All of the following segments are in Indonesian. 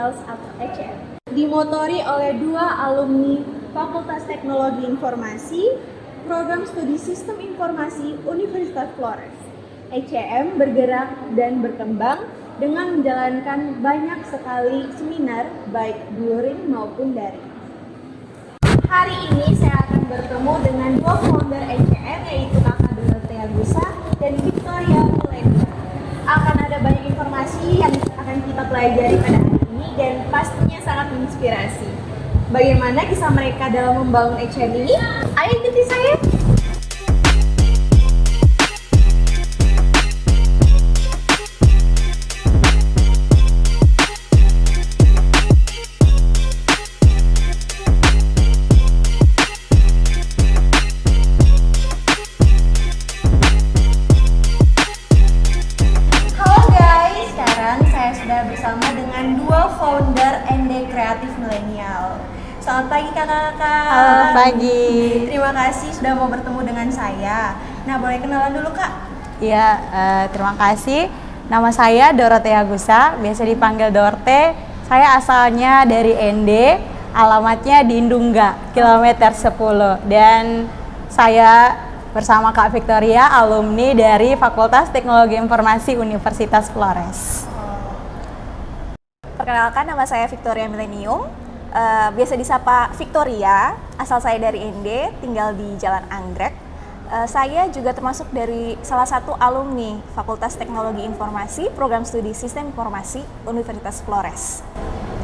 Millennials atau ECM. Dimotori oleh dua alumni Fakultas Teknologi Informasi, Program Studi Sistem Informasi Universitas Flores. ECM bergerak dan berkembang dengan menjalankan banyak sekali seminar baik luring maupun daring. Hari ini saya akan bertemu dengan dua founder ECM, yaitu Kakak Dorothea Gusa dan Victoria Milenia. Akan ada banyak informasi yang akan kita pelajari pada hari ini dan pastinya sangat menginspirasi. Bagaimana kisah mereka dalam membangun ECM ini? Ayo ikuti saya! Bersama dengan dua founder ND Kreatif Milenial. Selamat pagi kakak-kakak. Halo pagi. Terima kasih sudah mau bertemu dengan saya. Nah, boleh kenalan dulu kak? Iya, terima kasih. Nama saya Dorothea Gusa, biasa dipanggil Dorte. Saya asalnya dari ND, alamatnya di Indungga, kilometer 10. Dan saya bersama Kak Victoria, alumni dari Fakultas Teknologi Informasi Universitas Flores. Perkenalkan, nama saya Victoria Milenium, biasa disapa Victoria, asal saya dari ND, tinggal di Jalan Anggrek. Saya juga termasuk dari salah satu alumni Fakultas Teknologi Informasi, Program Studi Sistem Informasi Universitas Flores.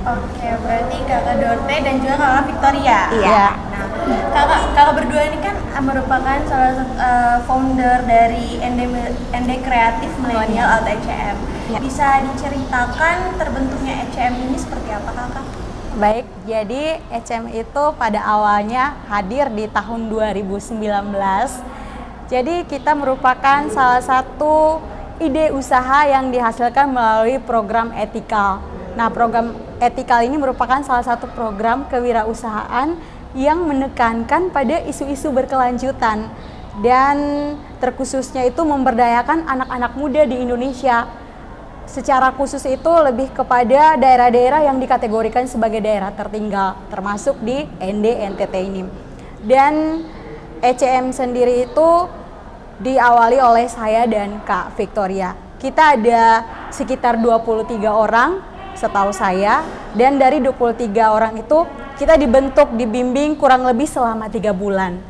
Oke, berarti kakak Dorte dan juga kakak Victoria. Iya. Nah, kakak berdua ini kan merupakan salah satu founder dari ND Kreatif Milenial atau ECM. Ya. Bisa diceritakan terbentuknya ECM ini seperti apa kakak? Baik, jadi ECM itu pada awalnya hadir di tahun 2019. Jadi kita merupakan salah satu ide usaha yang dihasilkan melalui program etikal. Nah, program etikal ini merupakan salah satu program kewirausahaan yang menekankan pada isu-isu berkelanjutan dan terkhususnya itu memberdayakan anak-anak muda di Indonesia. Secara khusus itu lebih kepada daerah-daerah yang dikategorikan sebagai daerah tertinggal, termasuk di ND NTT ini. Dan ECM sendiri itu diawali oleh saya dan Kak Victoria. Kita ada sekitar 23 orang setahu saya, dan dari 23 orang itu kita dibimbing kurang lebih selama 3 bulan.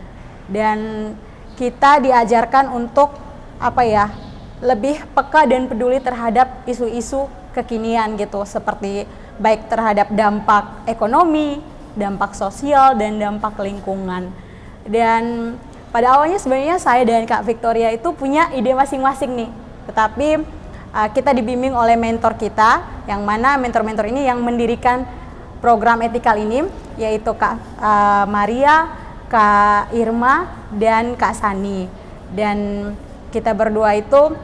Dan kita diajarkan untuk lebih peka dan peduli terhadap isu-isu kekinian gitu, seperti baik terhadap dampak ekonomi, dampak sosial, dan dampak lingkungan. Dan pada awalnya sebenarnya saya dan Kak Victoria itu punya ide masing-masing nih, tetapi kita dibimbing oleh mentor kita, yang mana mentor-mentor ini yang mendirikan program etikal ini, yaitu Kak Maria, Kak Irma, dan Kak Sani. Dan kita berdua itu,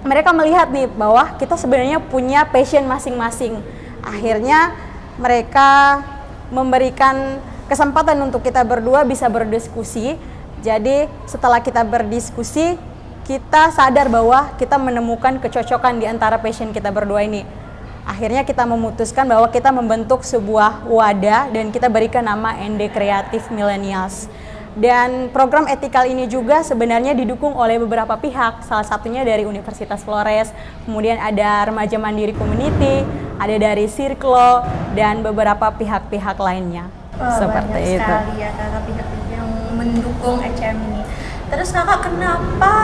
mereka melihat nih bahwa kita sebenarnya punya passion masing-masing. Akhirnya mereka memberikan kesempatan untuk kita berdua bisa berdiskusi. Jadi setelah kita berdiskusi, kita sadar bahwa kita menemukan kecocokan di antara passion kita berdua ini. Akhirnya kita memutuskan bahwa kita membentuk sebuah wadah dan kita berikan nama ND Kreatif Millennials. Dan program etikal ini juga sebenarnya didukung oleh beberapa pihak, salah satunya dari Universitas Flores, kemudian ada Remaja Mandiri Community, ada dari Circlo, dan beberapa pihak-pihak lainnya. Seperti itu. Banyak sekali ya kakak pihak-pihak yang mendukung ECM ini. Terus kakak, kenapa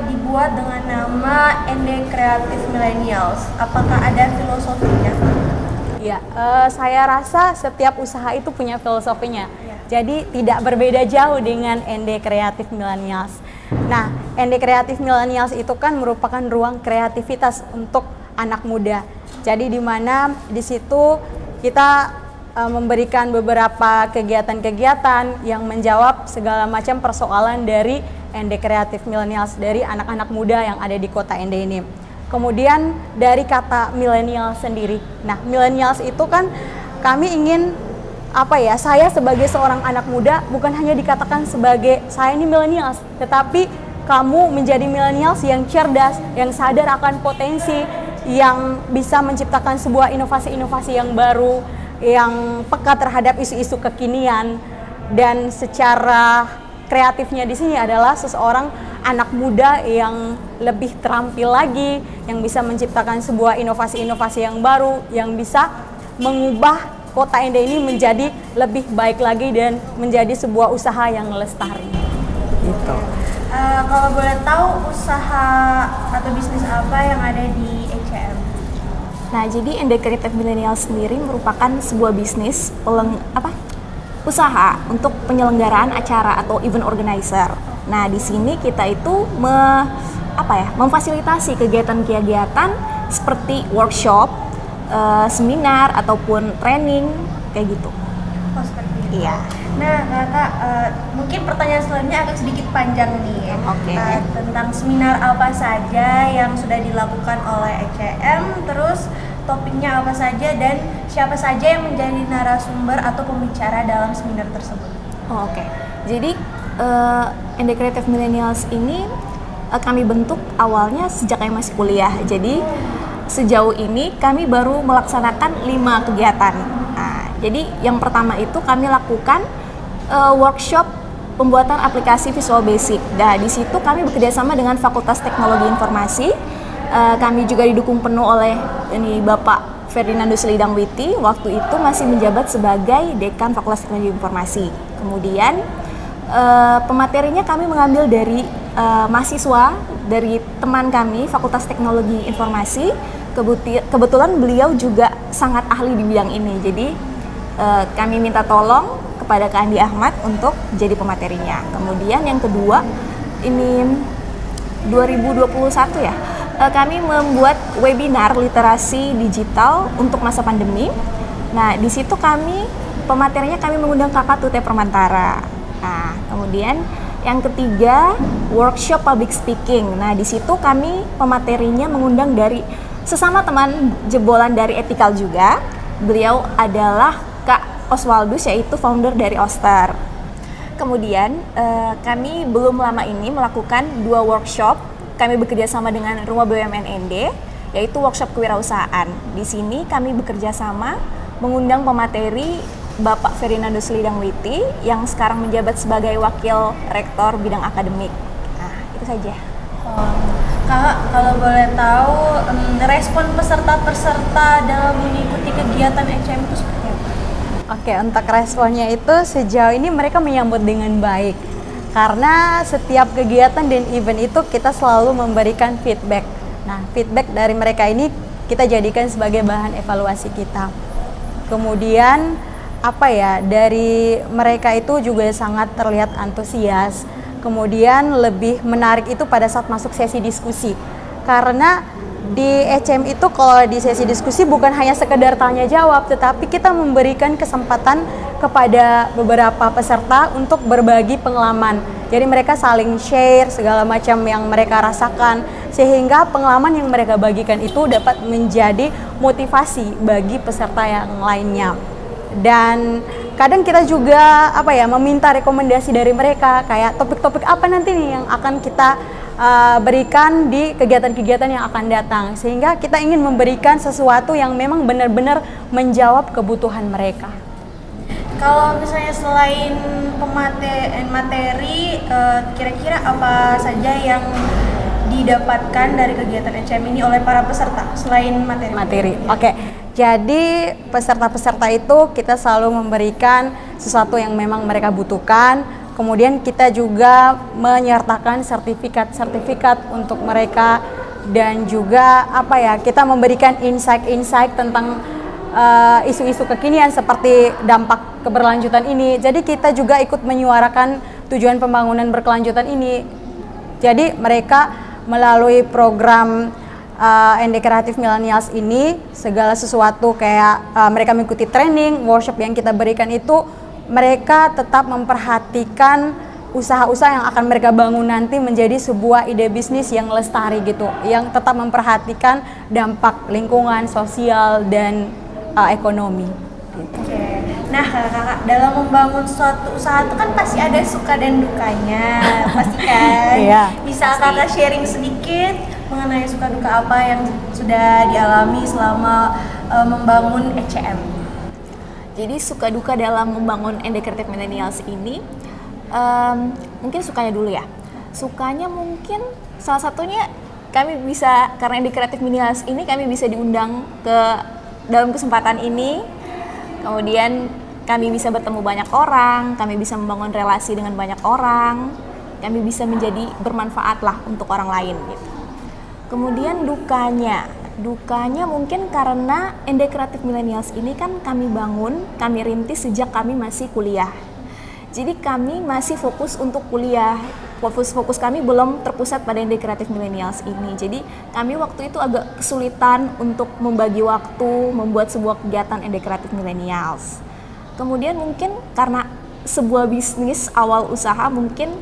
dibuat dengan nama ND Kreatif Millennials? Apakah ada filosofinya? Ya, saya rasa setiap usaha itu punya filosofinya. Jadi tidak berbeda jauh dengan ND Kreatif Millennials. Nah, ND Kreatif Millennials itu kan merupakan ruang kreativitas untuk anak muda. Jadi di mana di situ kita memberikan beberapa kegiatan-kegiatan yang menjawab segala macam persoalan dari ND Kreatif Millennials, dari anak-anak muda yang ada di kota ND ini. Kemudian dari kata milenial sendiri. Nah, millennials itu kan kami ingin saya sebagai seorang anak muda bukan hanya dikatakan sebagai saya ini millennials, tetapi kamu menjadi millennials yang cerdas, yang sadar akan potensi, yang bisa menciptakan sebuah inovasi-inovasi yang baru, yang peka terhadap isu-isu kekinian. Dan secara kreatifnya di sini adalah seseorang anak muda yang lebih terampil lagi, yang bisa menciptakan sebuah inovasi-inovasi yang baru, yang bisa mengubah kota Ende ini menjadi lebih baik lagi dan menjadi sebuah usaha yang lestari. Gitu. Kalau boleh tahu usaha atau bisnis apa yang ada di ECM? Nah, jadi Ende Creative Millennial sendiri merupakan sebuah bisnis usaha untuk penyelenggaraan acara atau event organizer. Nah, di sini kita itu memfasilitasi kegiatan-kegiatan seperti workshop, seminar ataupun training kayak gitu. Oh, seperti itu. Iya. Nah, Kakak, mungkin pertanyaan selanjutnya agak sedikit panjang nih. Oke. Tentang seminar apa saja yang sudah dilakukan oleh ECM, terus topiknya apa saja dan siapa saja yang menjadi narasumber atau pembicara dalam seminar tersebut. Oh, oke. Jadi Ende Creative Millennials ini kami bentuk awalnya sejak kami masih kuliah. Jadi sejauh ini kami baru melaksanakan 5 kegiatan. Nah, jadi yang pertama itu kami lakukan workshop pembuatan aplikasi Visual Basic. Nah, di situ kami bekerjasama dengan Fakultas Teknologi Informasi. Kami juga didukung penuh oleh Bapak Ferdinandus Lidangwiti, waktu itu masih menjabat sebagai Dekan Fakultas Teknologi Informasi. Kemudian pematerinya kami mengambil dari mahasiswa dari teman kami Fakultas Teknologi Informasi. Kebetulan beliau juga sangat ahli di bidang ini, jadi kami minta tolong kepada Kak Andi Ahmad untuk jadi pematerinya. Kemudian yang kedua, ini 2021 ya, kami membuat webinar literasi digital untuk masa pandemi. Nah, di situ pematerinya kami mengundang Kakak Tute Permantara. Nah, kemudian yang ketiga, workshop public speaking. Nah, di situ kami pematerinya mengundang dari sesama teman jebolan dari Etikal juga. Beliau adalah Kak Oswaldus, yaitu founder dari Oster. Kemudian kami belum lama ini melakukan 2 workshop. Kami bekerja sama dengan Rumah BUMN Ende, yaitu workshop kewirausahaan. Di sini kami bekerja sama mengundang pemateri Bapak Ferdinandus Lidangwiti yang sekarang menjabat sebagai Wakil Rektor bidang akademik. Nah, itu saja. Kakak, kalau boleh tahu respon peserta-peserta dalam mengikuti kegiatan ECM itu seperti apa? Oke, untuk responnya itu sejauh ini mereka menyambut dengan baik. Karena setiap kegiatan dan event itu kita selalu memberikan feedback. Nah, feedback dari mereka ini kita jadikan sebagai bahan evaluasi kita. Kemudian dari mereka itu juga sangat terlihat antusias. Kemudian lebih menarik itu pada saat masuk sesi diskusi. Karena di ECM itu kalau di sesi diskusi bukan hanya sekedar tanya jawab, tetapi kita memberikan kesempatan kepada beberapa peserta untuk berbagi pengalaman. Jadi mereka saling share segala macam yang mereka rasakan, sehingga pengalaman yang mereka bagikan itu dapat menjadi motivasi bagi peserta yang lainnya. Dan kadang kita juga meminta rekomendasi dari mereka, kayak topik-topik apa nanti nih yang akan kita berikan di kegiatan-kegiatan yang akan datang, sehingga kita ingin memberikan sesuatu yang memang benar-benar menjawab kebutuhan mereka. Kalau misalnya selain materi, kira-kira apa saja yang didapatkan dari kegiatan ECM ini oleh para peserta selain materi? Oke. Jadi peserta-peserta itu kita selalu memberikan sesuatu yang memang mereka butuhkan. Kemudian kita juga menyertakan sertifikat untuk mereka, dan juga kita memberikan insight tentang isu-isu kekinian seperti dampak keberlanjutan ini. Jadi kita juga ikut menyuarakan tujuan pembangunan berkelanjutan ini. Jadi mereka melalui program Ende Creative Millennials ini, segala sesuatu kayak mereka mengikuti training, workshop yang kita berikan itu, mereka tetap memperhatikan usaha-usaha yang akan mereka bangun nanti menjadi sebuah ide bisnis yang lestari gitu, yang tetap memperhatikan dampak lingkungan, sosial, dan ekonomi. Gitu. Oke. Nah, kakak, dalam membangun suatu usaha itu kan pasti ada suka dan dukanya, pasti kan? Iya, Bisa kakak sharing sedikit mengenai suka duka apa yang sudah dialami selama membangun ECM. Jadi suka duka dalam membangun ND Creative Millennials ini, mungkin sukanya dulu ya. Sukanya mungkin salah satunya kami bisa, karena ND Creative Millennials ini kami bisa diundang ke dalam kesempatan ini. Kemudian kami bisa bertemu banyak orang, kami bisa membangun relasi dengan banyak orang, kami bisa menjadi bermanfaat lah untuk orang lain gitu. Kemudian dukanya mungkin karena ND Creative Millennials ini kan kami bangun, kami rintis sejak kami masih kuliah. Jadi kami masih fokus untuk kuliah. Fokus kami belum terpusat pada ND Creative Millennials ini. Jadi kami waktu itu agak kesulitan untuk membagi waktu, membuat sebuah kegiatan ND Creative Millennials. Kemudian mungkin karena sebuah bisnis awal usaha, mungkin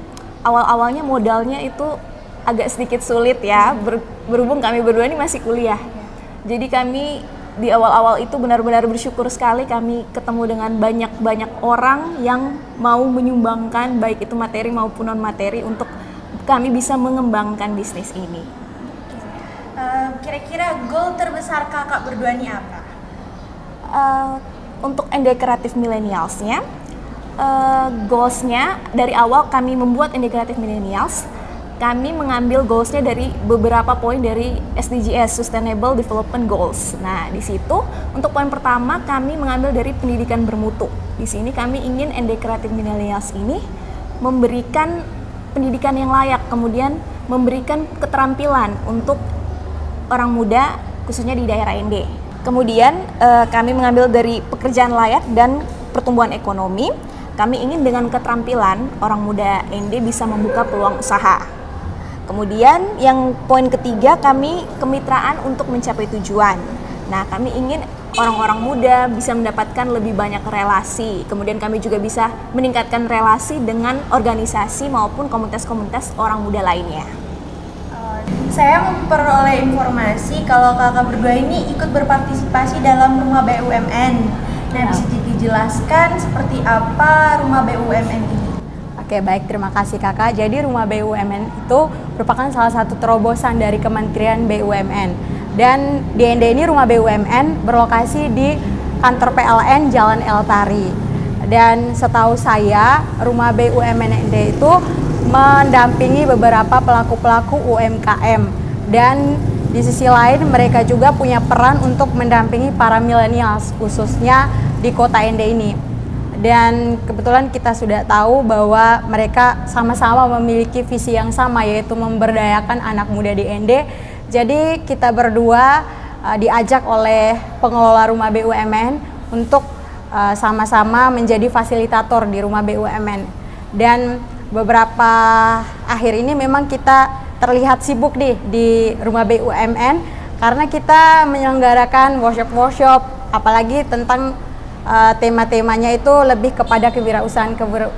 awal-awalnya modalnya itu agak sedikit sulit ya, berhubung kami berdua ini masih kuliah. Jadi kami di awal-awal itu benar-benar bersyukur sekali kami ketemu dengan banyak orang yang mau menyumbangkan baik itu materi maupun non materi untuk kami bisa mengembangkan bisnis ini. Kira-kira goal terbesar kakak berdua ini apa? Untuk ND Creative Millennials-nya, goals-nya dari awal kami membuat ND Creative Millennials, kami mengambil goals-nya dari beberapa poin dari SDGs, Sustainable Development Goals. Nah, di situ untuk poin pertama kami mengambil dari pendidikan bermutu. Di sini kami ingin ND Creative Millennials ini memberikan pendidikan yang layak, kemudian memberikan keterampilan untuk orang muda khususnya di daerah ND. Kemudian kami mengambil dari pekerjaan layak dan pertumbuhan ekonomi. Kami ingin dengan keterampilan orang muda ND bisa membuka peluang usaha. Kemudian yang poin ketiga kami kemitraan untuk mencapai tujuan. Nah, kami ingin orang-orang muda bisa mendapatkan lebih banyak relasi. Kemudian kami juga bisa meningkatkan relasi dengan organisasi maupun komunitas-komunitas orang muda lainnya. Saya memperoleh informasi kalau kakak berdua ini ikut berpartisipasi dalam Rumah BUMN. Nah, bisa dijelaskan seperti apa Rumah BUMN ini? Oke, baik, terima kasih kakak. Jadi Rumah BUMN itu merupakan salah satu terobosan dari Kementerian BUMN. Dan di ND ini Rumah BUMN berlokasi di kantor PLN Jalan Eltari. Dan setahu saya Rumah BUMN ND itu mendampingi beberapa pelaku-pelaku UMKM, dan di sisi lain mereka juga punya peran untuk mendampingi para millennials khususnya di kota ND ini. Dan kebetulan kita sudah tahu bahwa mereka sama-sama memiliki visi yang sama, yaitu memberdayakan anak muda di ND. Jadi kita berdua diajak oleh pengelola Rumah BUMN untuk sama-sama menjadi fasilitator di Rumah BUMN. Dan beberapa akhir ini memang kita terlihat sibuk nih di Rumah BUMN karena kita menyelenggarakan workshop, apalagi tentang tema-temanya itu lebih kepada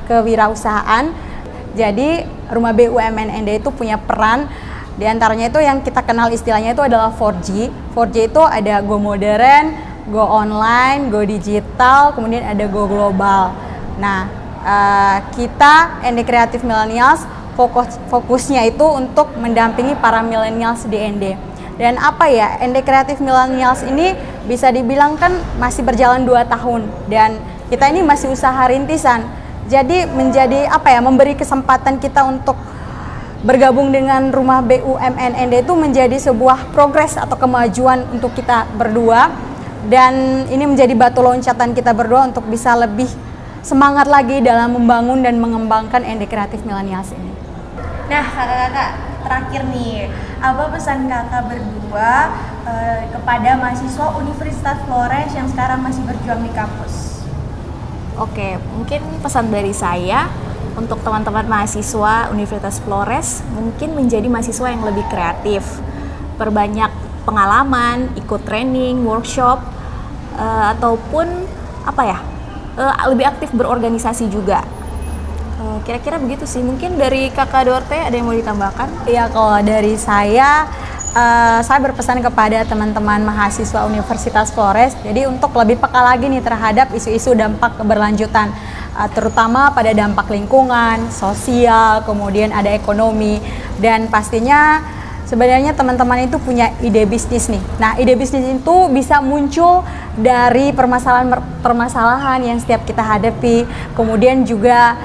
kewirausahaan. Jadi Rumah BUMN ND itu punya peran, diantaranya itu yang kita kenal istilahnya itu adalah 4G. 4G itu ada Go Modern, Go Online, Go Digital, kemudian ada Go Global. Nah, kita ND Creative Millennials fokusnya itu untuk mendampingi para millennials di ND. Dan apa ya, ND Creative Millennials ini bisa dibilang kan masih berjalan 2 tahun dan kita ini masih usaha rintisan. Jadi menjadi apa ya, memberi kesempatan kita untuk bergabung dengan Rumah BUMN ND itu menjadi sebuah progres atau kemajuan untuk kita berdua, dan ini menjadi batu loncatan kita berdua untuk bisa lebih semangat lagi dalam membangun dan mengembangkan ND Creative Millennials ini. Nah, kakak-kakak, terakhir nih, apa pesan kakak berdua kepada mahasiswa Universitas Flores yang sekarang masih berjuang di kampus? Oke, mungkin pesan dari saya untuk teman-teman mahasiswa Universitas Flores, mungkin menjadi mahasiswa yang lebih kreatif, perbanyak pengalaman, ikut training, workshop, ataupun apa ya, lebih aktif berorganisasi juga. Kira-kira begitu sih. Mungkin dari kakak Dorte ada yang mau ditambahkan? Iya, kalau dari saya berpesan kepada teman-teman mahasiswa Universitas Flores, jadi untuk lebih peka lagi nih terhadap isu-isu dampak keberlanjutan, terutama pada dampak lingkungan, sosial, kemudian ada ekonomi, dan pastinya sebenarnya teman-teman itu punya ide bisnis nih. Nah, ide bisnis itu bisa muncul dari permasalahan yang setiap kita hadapi, kemudian juga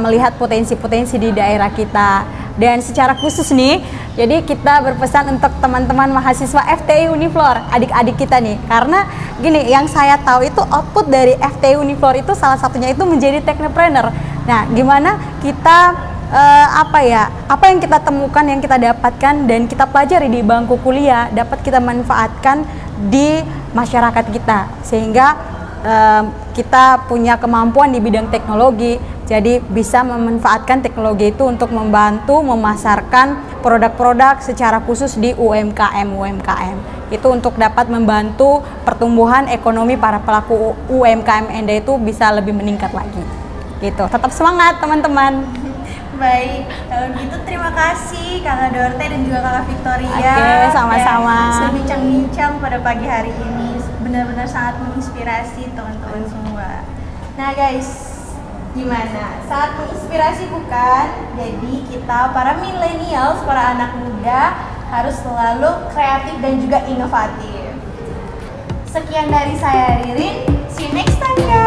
melihat potensi-potensi di daerah kita. Dan secara khusus nih, jadi kita berpesan untuk teman-teman mahasiswa FTI Uniflor, adik-adik kita nih. Karena gini, yang saya tahu itu output dari FTI Uniflor itu salah satunya itu menjadi technopreneur. Nah, gimana kita apa yang kita temukan, yang kita dapatkan dan kita pelajari di bangku kuliah dapat kita manfaatkan di masyarakat kita, sehingga kita punya kemampuan di bidang teknologi, jadi bisa memanfaatkan teknologi itu untuk membantu memasarkan produk-produk secara khusus di UMKM itu untuk dapat membantu pertumbuhan ekonomi para pelaku UMKM Ende itu bisa lebih meningkat lagi gitu. Tetap semangat teman-teman. Baik, kalau gitu terima kasih Kakak Dorte dan juga Kakak Victoria. Oke, sama-sama. Sudah bincang-bincang pada pagi hari ini, benar-benar sangat menginspirasi teman-teman semua. Nah guys, gimana? Sangat menginspirasi bukan? Jadi kita para millennials, para anak muda harus selalu kreatif dan juga inovatif. Sekian dari saya Ririn, see you next time guys.